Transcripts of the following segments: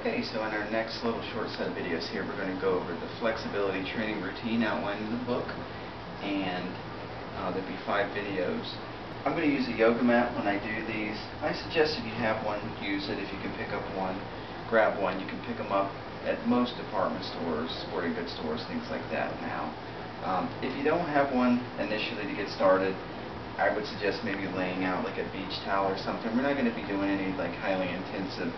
Okay, so in our next little short set of videos here, we're going to go over the flexibility training routine outlined in the book, and there'll be 5 videos. I'm going to use a yoga mat when I do these. I suggest if you have one, use it. If you can pick up one, grab one. You can pick them up at most department stores, sporting goods stores, things like that now. If you don't have one initially to get started, I would suggest maybe laying out like a beach towel or something. We're not going to be doing any like highly intensive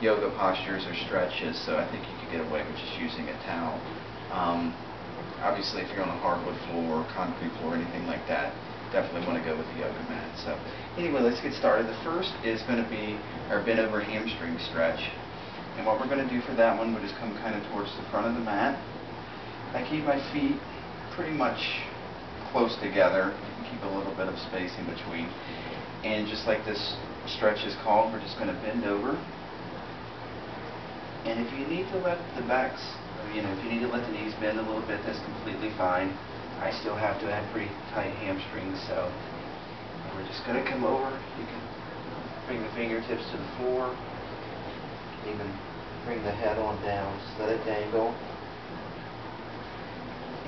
yoga postures or stretches, so I think you could get away with just using a towel. Obviously, if you're on a hardwood floor, concrete floor, anything like that, definitely want to go with the yoga mat. So anyway, let's get started. The first is going to be our Bent-Over Hamstring Stretch. And what we're going to do for that one, we'll just come kind of towards the front of the mat. I keep my feet pretty much close together. You can keep a little bit of space in between. And just like this stretch is called, we're just going to bend over. And if you need to let the backs, if you need to let the knees bend a little bit, that's completely fine. I still have to have pretty tight hamstrings, so we're just going to come over. You can bring the fingertips to the floor, even bring the head on down, just let it dangle,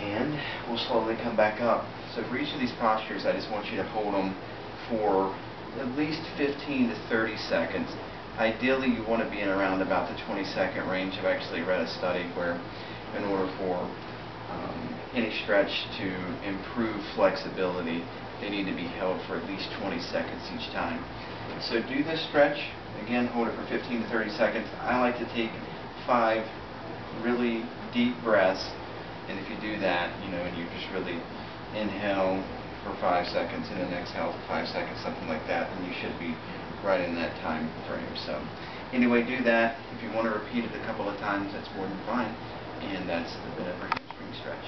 and we'll slowly come back up. So for each of these postures, I just want you to hold them for at least 15 to 30 seconds. Ideally, you want to be in around about the 20-second range. I've actually read a study where in order for any stretch to improve flexibility, they need to be held for at least 20 seconds each time. So do this stretch. Again, hold it for 15 to 30 seconds. I like to take 5 really deep breaths, and if you do that, and you just really inhale for 5 seconds and then exhale for 5 seconds, something like that, then you should be right in that time frame. So anyway, do that. If you want to repeat it a couple of times, that's more than fine. And that's the Bent-Over Hamstring Stretch.